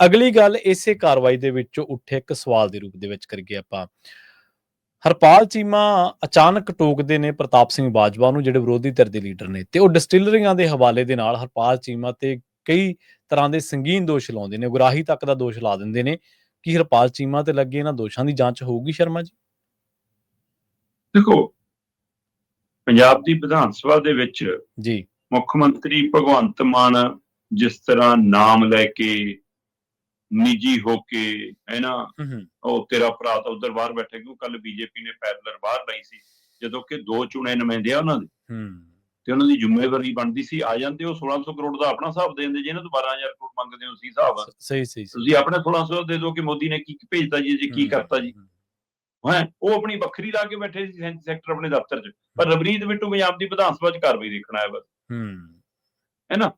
ਅਗਲੀ ਗੱਲ ਇਸੇ ਕਾਰਵਾਈ ਦੇ ਵਿੱਚੋਂ ਉੱਠੇ ਇੱਕ ਸਵਾਲ ਦੇ ਰੂਪ ਦੇ ਵਿੱਚ ਕਰੀਏ ਆਪਾਂ। ਹਰਪਾਲ ਚੀਮਾ ਅਚਾਨਕ ਟੋਕਦੇ ਨੇ ਪ੍ਰਤਾਪ ਸਿੰਘ ਬਾਜਵਾ ਨੂੰ, ਜਿਹੜੇ ਵਿਰੋਧੀ ਧਿਰ ਦੇ ਲੀਡਰ ਨੇ, ਤੇ ਉਹ ਡਿਸਟਿਲਰੀਆਂ ਦੇ ਹਵਾਲੇ ਦੇ ਨਾਲ ਹਰਪਾਲ ਚੀਮਾ ਤੇ ਕਈ ਤਰ੍ਹਾਂ ਦੇ ਸੰਗੀਨ ਦੋਸ਼ ਲਾਉਂਦੇ ਨੇ, ਗੁਰਾਹੀ ਤੱਕ ਦਾ ਦੋਸ਼ ਲਾ ਦਿੰਦੇ ਨੇ। ਕਿ ਹਰਪਾਲ ਚੀਮਾ ਤੇ ਲੱਗੇ ਇਹਨਾਂ ਦੋਸ਼ਾਂ ਦੀ ਜਾਂਚ ਹੋਊਗੀ ਸ਼ਰਮਾ ਜੀ? ਦੇਖੋ, ਪੰਜਾਬ ਦੀ ਵਿਧਾਨ ਸਭਾ ਦੇ ਵਿੱਚ ਜੀ ਮੁੱਖ ਮੰਤਰੀ ਭਗਵੰਤ ਮਾਨ ਜਿਸ ਤਰ੍ਹਾਂ ਨਾਮ ਲੈ ਕੇ ਨਿੱਜੀ ਹੋ ਕੇ ਹੈ ਨਾ, ਉਹ ਤੇਰਾ ਭਰਾ ਤਾਂ ਉਧਰ ਬਾਹਰ ਬੈਠੇ, ਕਿਉਂ ਕੱਲ ਬੀਜੇਪੀ ਨੇ ਪੈਰਲਰ ਬਾਹਰ ਲਾਈ ਸੀ, ਜਦੋਂ ਕਿ 2 ਚੁਣੇ ਨੁਮਾਇੰਦੇ ਆ ਉਹਨਾਂ ਦੇ, ਤੇ ਉਹਨਾਂ ਦੀ ਜ਼ਿੰਮੇਵਾਰੀ ਬਣਦੀ ਸੀ ਆ ਜਾਂਦੇ, ਉਹ 1600 ਕਰੋੜ ਦਾ ਆਪਣਾ ਹਿਸਾਬ ਦੇ ਦਿੰਦੇ, ਜਿਹਨਾਂ ਤੋਂ 12000 ਕਰੋੜ ਮੰਗਦੇ ਹੋ ਸੀ ਹਿਸਾਬ, ਸਹੀ ਤੁਸੀਂ ਆਪਣੇ 1600 ਦੇ ਦਿਓ ਕਿ ਮੋਦੀ ਨੇ ਕੀ ਭੇਜਤਾ ਜੀ, ਕੀ ਕਰਤਾ ਜੀ। ਹੈ ਉਹ ਆਪਣੀ ਵੱਖਰੀ ਲਾ ਕੇ ਬੈਠੇ ਸੀ ਸੈਕਟਰ ਆਪਣੇ ਦਫ਼ਤਰ 'ਚ, ਪਰ ਰਵਨੀਤ ਬਿੱਟੂ ਪੰਜਾਬ ਦੀ ਵਿਧਾਨ ਸਭਾ 'ਚ ਕਾਰਵਾਈ ਦੇਖਣ ਆਇਆ ਬਸ, ਹੈ ਨਾ।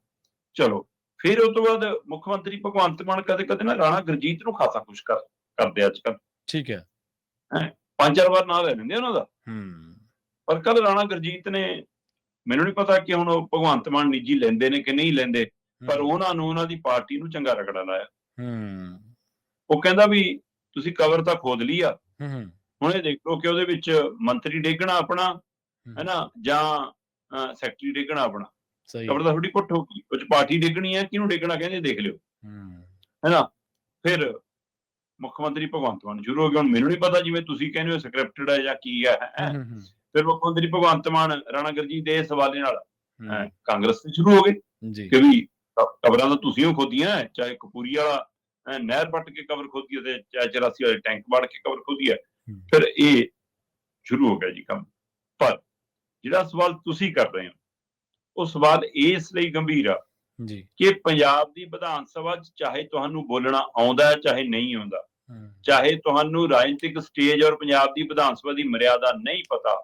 ਚਲੋ ਫਿਰ ਉਸ ਤੋਂ ਬਾਅਦ ਮੁੱਖ ਮੰਤਰੀ ਭਗਵੰਤ ਮਾਨ ਕਦੇ ਕਦੇ ਨਾ ਰਾਣਾ ਗੁਰਜੀਤ ਨੂੰ ਖਾਸਾ ਕੁਛ ਕਰਦੇ ਅੱਜ ਕੱਲ, ਠੀਕ ਹੈ, 5-4 ਵਾਰ ਨਾਂ ਲੈ ਲੈਂਦੇ ਉਹਨਾਂ ਦਾ। ਪਰ ਕੱਲ ਰਾਣਾ ਗੁਰਜੀਤ ਨੇ, ਮੈਨੂੰ ਨਹੀਂ ਪਤਾ ਕਿ ਹੁਣ ਉਹ ਭਗਵੰਤ ਮਾਨ ਨਿੱਜੀ ਲੈਂਦੇ ਨੇ ਕਿ ਨਹੀਂ ਲੈਂਦੇ, ਪਰ ਉਹਨਾਂ ਨੂੰ ਉਹਨਾਂ ਦੀ ਪਾਰਟੀ ਨੂੰ ਚੰਗਾ ਰਗੜਾ ਲਾਇਆ। ਉਹ ਕਹਿੰਦਾ ਵੀ ਤੁਸੀਂ ਕਬਰ ਤਾਂ ਖੋਦ ਲਈ ਆ, ਹੁਣ ਇਹ ਦੇਖ ਲਓ ਕਿ ਉਹਦੇ ਵਿੱਚ ਮੰਤਰੀ ਡੇਗਣਾ ਆਪਣਾ, ਹੈ ਨਾ, ਜਾਂ ਸੈਕਟਰੀ ਡੇਗਣਾ ਆਪਣਾ, ਕਬਰ ਤਾਂ ਥੋੜੀ ਕੁੱਟ ਹੋਊਗੀ, ਉਹ 'ਚ ਪਾਰਟੀ ਡੇਗਣੀ ਹੈ, ਕਿਹਨੂੰ ਡੇਗਣਾ ਕਹਿੰਦੇ ਦੇਖ ਲਿਓ, ਹੈ ਨਾ। ਫਿਰ ਮੁੱਖ ਮੰਤਰੀ ਭਗਵੰਤ ਮਾਨ ਸ਼ੁਰੂ ਹੋ ਗਿਆ। ਹੁਣ ਮੈਨੂੰ ਨਹੀਂ ਪਤਾ ਜਿਵੇਂ ਤੁਸੀਂ ਕਹਿੰਦੇ ਹੋ ਸਕ੍ਰਿਪਟਡ ਹੈ ਜਾਂ ਕੀ ਹੈ। ਫਿਰ ਮੁੱਖ ਮੰਤਰੀ ਭਗਵੰਤ ਮਾਨ ਰਾਣਾ ਗੁਰਜੀਤ ਦੇ ਇਸ ਹਵਾਲੇ ਨਾਲ ਕਾਂਗਰਸ ਤੇ ਸ਼ੁਰੂ ਹੋ ਗਏ ਕਿ ਵੀ ਕਬਰਾਂ ਤਾਂ ਤੁਸੀਂ ਉਹ ਖੋਦੀਆਂ, ਚਾਹੇ ਕਪੂਰੀ ਵਾਲਾ ਨਹਿਰ ਪੱਟ ਕੇ ਕਬਰ ਖੋਦੀ ਹੈ, ਤੇ ਚਾਹੇ 84 ਵਾਲੇ ਟੈਂਕ ਵੜ ਕੇ ਕਬਰ ਖੋਦੀ ਹੈ। ਫਿਰ ਇਹ ਸ਼ੁਰੂ ਹੋ ਗਿਆ ਜੀ ਕੰਮ। ਪਰ ਜਿਹੜਾ ਸਵਾਲ ਤੁਸੀਂ ਕਰ ਰਹੇ ਹੋ, ਉਹ ਸਵਾਲ ਇਸ ਲਈ ਗੰਭੀਰ ਆ ਕਿ ਪੰਜਾਬ ਦੀ ਵਿਧਾਨ ਸਭਾ 'ਚ ਚਾਹੇ ਤੁਹਾਨੂੰ ਬੋਲਣਾ ਆਉਂਦਾ ਹੈ ਚਾਹੇ ਨਹੀਂ ਆਉਂਦਾ, ਚਾਹੇ ਤੁਹਾਨੂੰ ਰਾਜਨੀਤਿਕ ਸਟੇਜ ਔਰ ਪੰਜਾਬ ਦੀ ਵਿਧਾਨ ਸਭਾ ਦੀ ਮਰਿਆਦਾ ਨਹੀਂ ਪਤਾ,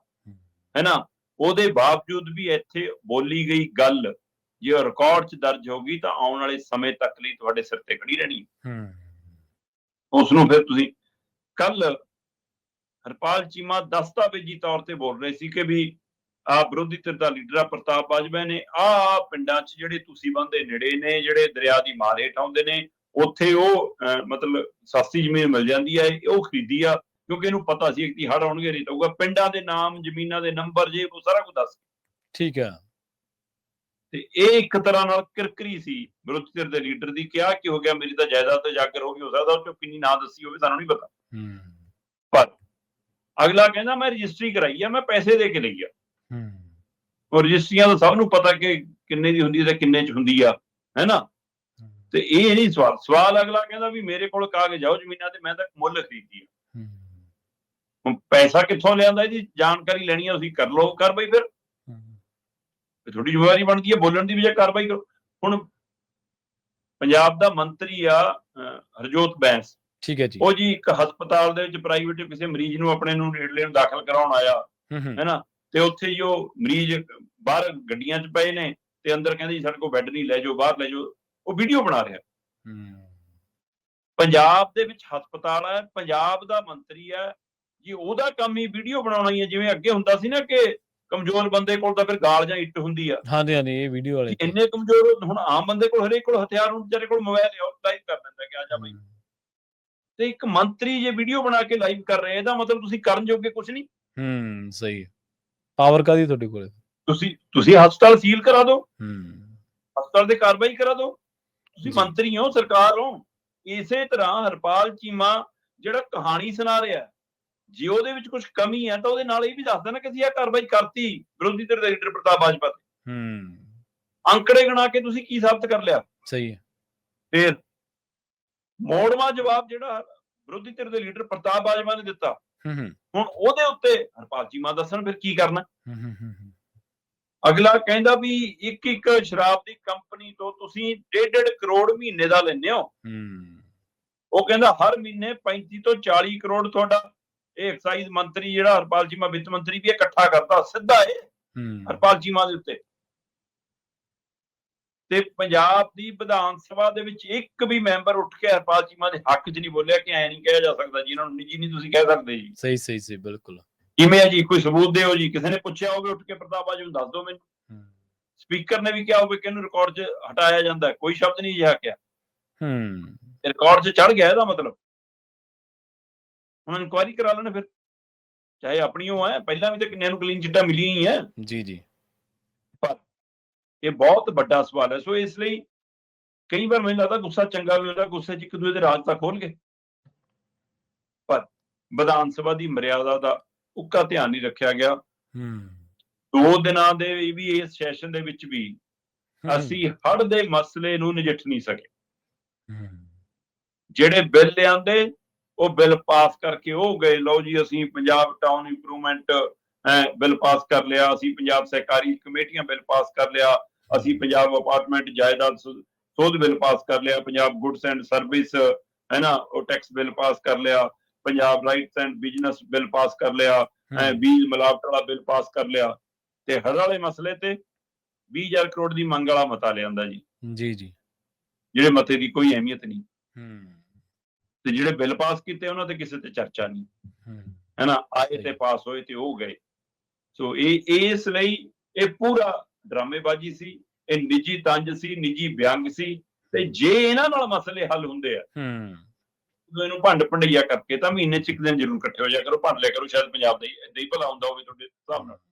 ਹੈ ਨਾ, ਉਹਦੇ ਬਾਵਜੂਦ ਵੀ ਇੱਥੇ ਬੋਲੀ ਗਈ ਗੱਲ ਜੇ ਉਹ ਰਿਕਾਰਡ 'ਚ ਦਰਜ ਹੋ ਗਈ ਤਾਂ ਆਉਣ ਵਾਲੇ ਸਮੇਂ ਤੱਕ ਲਈ ਤੁਹਾਡੇ ਸਿਰ ਤੇ ਖੜੀ ਰਹਿਣੀ। ਉਸ ਨੂੰ ਫਿਰ ਤੁਸੀਂ ਕੱਲ ਹਰਪਾਲ ਚੀਮਾ ਦਸਤਾਵੇਜ਼ੀ ਤੌਰ ਤੇ ਬੋਲ ਰਹੇ ਸੀ ਕਿ ਵੀ ਆਹ ਵਿਰੋਧੀ ਧਿਰ ਦਾ ਲੀਡਰ ਆ ਪ੍ਰਤਾਪ ਬਾਜਵਾ ਨੇ ਆਹ ਪਿੰਡਾਂ 'ਚ ਜਿਹੜੇ ਤੁਸੀਂ ਬੰਦੇ ਨੇੜੇ ਨੇ, ਜਿਹੜੇ ਦਰਿਆ ਦੀ ਮਾਰ ਹੇਠ ਆਉਂਦੇ ਨੇ, ਉੱਥੇ ਉਹ ਮਤਲਬ ਸਸਤੀ ਜ਼ਮੀਨ ਮਿਲ ਜਾਂਦੀ ਹੈ, ਉਹ ਖਰੀਦੀ ਆ, ਕਿਉਂਕਿ ਇਹਨੂੰ ਪਤਾ ਸੀ ਕਿ ਹੜ੍ਹ ਆਉਣਗੇ, ਨਹੀਂ ਤਾਂ ਪਿੰਡਾਂ ਦੇ ਨਾਮ, ਜ਼ਮੀਨਾਂ ਦੇ ਨੰਬਰ, ਜੇ ਉਹ ਸਾਰਾ ਕੁਝ ਦੱਸ। ਠੀਕ ਹੈ, ਤੇ ਇਹ ਇੱਕ ਤਰ੍ਹਾਂ ਨਾਲ ਕਿਰਕਰੀ ਸੀ ਵਿਰੋਧੀ ਧਿਰ ਦੇ ਲੀਡਰ ਦੀ, ਕਿਹਾ ਕਿ ਹੋ ਗਿਆ ਮੇਰੀ ਤਾਂ ਜਾਇਦਾਦ ਉਜਾਗਰ ਹੋ ਗਈ, ਹੋ ਸਕਦਾ ਉਹ 'ਚੋਂ ਕਿੰਨੀ ਨਾ ਦੱਸੀ ਹੋਵੇ, ਸਾਨੂੰ ਨਹੀਂ ਪਤਾ। ਪਰ ਅਗਲਾ ਕਹਿੰਦਾ ਮੈਂ ਰਜਿਸਟਰੀ ਕਰਾਈ ਆ, ਮੈਂ ਪੈਸੇ ਦੇ ਕੇ ਲਈ ਆ। ਉਹ ਰਜਿਸਟਰੀਆਂ ਤਾਂ ਸਭ ਨੂੰ ਪਤਾ ਕਿ ਕਿੰਨੇ ਦੀ ਹੁੰਦੀ ਹੈ ਤੇ ਕਿੰਨੇ 'ਚ ਹੁੰਦੀ ਆ, ਹੈ ਨਾ। ਤੇ ਇਹ ਨਹੀਂ ਸਵਾਲ ਅਗਲਾ ਕਹਿੰਦਾ ਵੀ ਮੇਰੇ ਕੋਲ ਕਾਗਜ਼ ਆਓ ਜ਼ਮੀਨਾਂ ਤੇ, ਮੈਂ ਤਾਂ ਮੁੱਲ ਖਰੀਦੀ ਆ। ਹੁਣ ਪੈਸਾ ਕਿੱਥੋਂ ਲਿਆਂਦਾ, ਇਹਦੀ ਜਾਣਕਾਰੀ ਲੈਣੀ ਆ, ਤੁਸੀਂ ਕਰ ਲਓ ਕਾਰਵਾਈ। ਫਿਰ ਤੁਹਾਡੀ ਜ਼ਿੰਮੇਵਾਰੀ ਬਣਦੀ ਹੈ ਬੋਲਣ ਦੀ, ਵੀ ਕਾਰਵਾਈ ਕਰੋ। ਹੁਣ ਪੰਜਾਬ ਦਾ ਮੰਤਰੀ ਆ ਹਰਜੋਤ ਬੈਂਸ, ਠੀਕ ਹੈ ਜੀ, ਉਹ ਜੀ ਇੱਕ ਹਸਪਤਾਲ ਦੇ ਵਿੱਚ ਪ੍ਰਾਈਵੇਟ ਕਿਸੇ ਮਰੀਜ਼ ਨੂੰ ਆਪਣੇ ਨੂੰ ਨੇੜਲੇ ਨੂੰ ਦਾਖਲ ਕਰਾਉਣ ਆਇਆ, ਹੈ ਨਾ, ਤੇ ਉੱਥੇ ਹੀ ਉਹ ਮਰੀਜ਼ ਬਾਹਰ ਗੱਡੀਆਂ 'ਚ ਪਏ ਨੇ, ਤੇ ਅੰਦਰ ਕਹਿੰਦੇ ਜੀ ਸਾਡੇ ਕੋਲ ਬੈੱਡ ਨਹੀਂ, ਲੈ ਜਾਓ ਬਾਹਰ ਲੈ ਜਾਓ, ਉਹ ਵੀਡੀਓ ਬਣਾ ਰਿਹਾ। ਪੰਜਾਬ ਦੇ ਵਿੱਚ ਹਸਪਤਾਲ ਹੈ, ਪੰਜਾਬ ਦਾ ਮੰਤਰੀ ਹੈ ਜੀ, ਉਹਦਾ ਕੰਮ ਹੀ ਵੀਡੀਓ ਬਣਾਉਣਾ ਹੀ ਹੈ। ਜਿਵੇਂ ਅੱਗੇ ਹੁੰਦਾ ਸੀ ਨਾ ਕਿ ਕਮਜ਼ੋਰ ਬੰਦੇ ਕੋਲ ਤਾਂ ਫਿਰ ਗਾਲ ਜਾਂ ਇੱਟ ਹੁੰਦੀ ਆ, ਇਹ ਵੀਡੀਓ ਵਾਲੇ ਇੰਨੇ ਕਮਜ਼ੋਰ, ਹੁਣ ਆਮ ਬੰਦੇ ਕੋਲ ਹਰੇਕ ਕੋਲ ਹਥਿਆਰ, ਹੁਣ ਵਿਚਾਰੇ ਕੋਲ ਮੋਬਾਈਲ ਹੈ, ਉਹ ਲਾਈਵ ਕਰ ਦਿੰਦਾ ਕਿ ਆ ਜਾ ਬਾਈ। ਤੇ ਇੱਕ ਮੰਤਰੀ ਜੇ ਵੀਡੀਓ ਬਣਾ ਕੇ ਲਾਈਵ ਕਰ ਰਹੇ, ਇਹਦਾ ਮਤਲਬ ਤੁਸੀਂ ਕਰਨ ਜੋਗੇ ਕੁਝ ਨਹੀਂ। ਸਹੀ ਹੈ, ਪਾਵਰ ਕਾਹਦੀ ਤੁਹਾਡੇ ਕੋਲ? ਤੁਸੀਂ ਹਸਪਤਾਲ ਸੀਲ ਕਰਾ ਦਿਓ, ਹਸਪਤਾਲ ਤੇ ਕਾਰਵਾਈ ਕਰਾ ਦਿਓ, ਤੁਸੀਂ ਮੰਤਰੀ ਹੋ, ਸਰਕਾਰ ਹੋ। ਇਸੇ ਤਰ੍ਹਾਂ ਹਰਪਾਲ ਚੀਮਾ ਜਿਹੜਾ ਕਹਾਣੀ ਸੁਣਾ ਰਿਹਾ, ਜੇ ਉਹਦੇ ਵਿੱਚ ਕੁਝ ਕਮੀ ਹੈ ਤਾਂ ਉਹਦੇ ਨਾਲ ਇਹ ਵੀ ਦੱਸ ਦੇਣਾ ਕਿ ਅਸੀਂ ਇਹ ਕਾਰਵਾਈ ਕਰਤੀ ਵਿਰੋਧੀ ਧਿਰ ਦੇ ਲੀਡਰ ਪ੍ਰਤਾਪ ਬਾਜਵਾ ਤੇ। ਅੰਕੜੇ ਗਣਾ ਕੇ ਤੁਸੀਂ ਕੀ ਸਾਬਤ ਕਰ ਲਿਆ? ਸਹੀ ਹੈ। ਫਿਰ ਮੋੜਵਾਂ ਜਵਾਬ ਜਿਹੜਾ ਵਿਰੋਧੀ ਧਿਰ ਦੇ ਲੀਡਰ ਪ੍ਰਤਾਪ ਬਾਜਵਾ ਨੇ ਦਿੱਤਾ, ਹੁਣ ਉਹਦੇ ਉੱਤੇ ਹਰਪਾਲ ਚੀਮਾ ਦੱਸਣ ਫਿਰ ਕੀ ਕਰਨਾ। ਅਗਲਾ ਕਹਿੰਦਾ ਵੀ ਇੱਕ ਸ਼ਰਾਬ ਦੀ ਕੰਪਨੀ ਤੋਂ ਤੁਸੀਂ 1.5 ਕਰੋੜ ਮਹੀਨੇ ਦਾ ਲੈਂਦੇ ਹੋ। ਉਹ ਕਹਿੰਦਾ ਹਰ ਮਹੀਨੇ 35 ਤੋਂ 40 ਕਰੋੜ ਤੁਹਾਡਾ ਇਹ ਐਕਸਾਈਜ਼ ਮੰਤਰੀ ਜਿਹੜਾ ਹਰਪਾਲ ਚੀਮਾ ਵਿੱਤ ਮੰਤਰੀ ਵੀ ਇਕੱਠਾ ਕਰਦਾ ਸਿੱਧਾ ਹਰਪਾਲ ਚੀਮਾ ਦੇ ਉੱਤੇ। ਤੇ ਪੰਜਾਬ ਦੀ ਵਿਧਾਨ ਸਭਾ ਦੇ ਵਿੱਚ ਇੱਕ ਵੀ ਮੈਂਬਰ ਉੱਠ ਕੇ ਹਰਪਾਲ ਚੀਮਾ ਦੇ ਹੱਕ 'ਚ ਨਹੀਂ ਬੋਲਿਆ ਕਿ ਐ ਨਹੀਂ ਕਿਹਾ ਜਾ ਸਕਦਾ ਜੀ, ਇਹਨਾਂ ਨੂੰ ਨਿੱਜੀ ਨਹੀਂ ਤੁਸੀਂ ਕਹਿ ਸਕਦੇ ਜੀ। ਸਹੀ ਬਿਲਕੁਲ। ਕਿਵੇਂ ਹੈ ਜੀ, ਕੋਈ ਸਬੂਤ ਦਿਓ ਜੀ। ਕਿਸੇ ਨੇ ਪੁੱਛਿਆ ਹੋਵੇ ਉੱਠ ਕੇ ਪ੍ਰਤਾਪ ਬਾਜਵਾ ਨੂੰ, ਦੱਸ ਦਿਓ ਮੈਨੂੰ। ਸਪੀਕਰ ਨੇ ਵੀ ਕਿਹਾ ਹੋਵੇ ਕਿ ਇਹਨੂੰ ਰਿਕਾਰਡ 'ਚ ਹਟਾਇਆ ਜਾਂਦਾ, ਕੋਈ ਸ਼ਬਦ ਨਹੀਂ ਜਿਹਾ ਕਿਹਾ। ਰਿਕਾਰਡ 'ਚ ਚੜ ਗਿਆ ਇਹਦਾ ਮਤਲਬ। ਹੁਣ ਇਨਕੁਆਇਰੀ ਕਰਾ ਲੈਣ ਫਿਰ, ਚਾਹੇ ਆਪਣੀ ਉਹ ਹੈ, ਪਹਿਲਾਂ ਵੀ ਤਾਂ ਕਿੰਨਿਆਂ ਨੂੰ ਕਲੀਨ ਚਿੱਟਾਂ ਮਿਲੀਆਂ ਹੀ ਹੈ। ਜੀ। ਪਰ ਇਹ ਬਹੁਤ ਵੱਡਾ ਸਵਾਲ ਹੈ। ਸੋ ਇਸ ਲਈ ਕਈ ਵਾਰ ਮੈਨੂੰ ਲੱਗਦਾ ਗੁੱਸਾ ਚੰਗਾ ਵੀ ਹੁੰਦਾ, ਗੁੱਸੇ 'ਚ ਇੱਕ ਦੂਜੇ ਦੇ ਰਾਜ ਤਾਂ ਖੋਲ ਗਏ, ਪਰ ਵਿਧਾਨ ਸਭਾ ਦੀ ਮਰਿਆਦਾ ਦਾ ਉੱਕਾ ਧਿਆਨ ਨਹੀਂ ਰੱਖਿਆ ਗਿਆ। 2 ਦਿਨਾਂ ਦੇ ਵੀ ਇਸ ਸੈਸ਼ਨ ਦੇ ਵਿੱਚ ਵੀ ਅਸੀਂ ਹੜ੍ਹ ਦੇ ਮਸਲੇ ਨੂੰ ਨਜਿੱਠ ਨਹੀਂ ਸਕੇ। ਜਿਹੜੇ ਬਿੱਲ ਲਿਆਂਦੇ ਉਹ ਬਿੱਲ ਪਾਸ ਕਰਕੇ ਉਹ ਗਏ, ਲਓ ਜੀ ਅਸੀਂ Punjab town improvement bill pass ਕਰ ਲਿਆ, ਅਸੀਂ ਪੰਜਾਬ ਸਹਿਕਾਰੀ ਕਮੇਟੀਆਂ ਬਿੱਲ ਪਾਸ ਕਰ ਲਿਆ, ਅਸੀਂ ਪੰਜਾਬ ਅਪਾਰਟਮੈਂਟ ਜਾਇਦਾਦ ਸੋਧ ਬਿੱਲ ਪਾਸ ਕਰ ਲਿਆ, ਪੰਜਾਬ ਗੁੱਡਸ ਐਂਡ ਸਰਵਿਸ ਹੈ ਨਾ ਉਹ ਟੈਕਸ ਬਿੱਲ ਪਾਸ ਕਰ ਲਿਆ, Punjab rights and business bill pass ਕਰ ਲਿਆ, ਬੀਜ ਮਿਲਾਵਟ ਵਾਲਾ ਬਿੱਲ ਪਾਸ ਕਰ ਲਿਆ, ਤੇ ਹੜ੍ਹ ਵਾਲੇ ਮਸਲੇ ਤੇ 20,000 ਕਰੋੜ ਦੀ ਮੰਗ ਵਾਲਾ ਮਤਾ ਲਿਆਂਦਾ ਜੀ, ਜਿਹੜੇ ਮਤੇ ਦੀ ਕੋਈ ਅਹਿਮੀਅਤ ਨਹੀਂ, ਤੇ ਜਿਹੜੇ ਬਿੱਲ ਪਾਸ ਕੀਤੇ ਉਹਨਾਂ ਤੇ ਕਿਸੇ ਤੇ ਚਰਚਾ ਨਹੀਂ, ਹੈ ਨਾ, ਆਏ ਤੇ ਪਾਸ ਹੋਏ ਤੇ ਉਹ ਗਏ। ਸੋ ਇਹ ਇਸ ਲਈ ਇਹ ਪੂਰਾ ਡਰਾਮੇਬਾਜ਼ੀ ਸੀ, ਇਹ ਨਿੱਜੀ ਤੰਜ ਸੀ, ਨਿੱਜੀ ਵਿਅੰਗ ਸੀ, ਤੇ ਜੇ ਇਹਨਾਂ ਨਾਲ ਮਸਲੇ ਹੱਲ ਹੁੰਦੇ ਆ ਇਹਨੂੰ ਭੰਡ ਭੰਡਈਆ ਕਰਕੇ ਤਾਂ ਮਹੀਨੇ 'ਚ ਇੱਕ ਦਿਨ ਜ਼ਰੂਰ ਇਕੱਠੇ ਹੋ ਜਾ ਕਰੋ, ਭੰਡ ਲਿਆ ਕਰੋ, ਸ਼ਾਇਦ ਪੰਜਾਬ ਦਾ ਹੀ ਏਦਾਂ ਹੀ ਭਲਾ ਹੁੰਦਾ ਹੋਵੇ ਤੁਹਾਡੇ ਹਿਸਾਬ ਨਾਲ।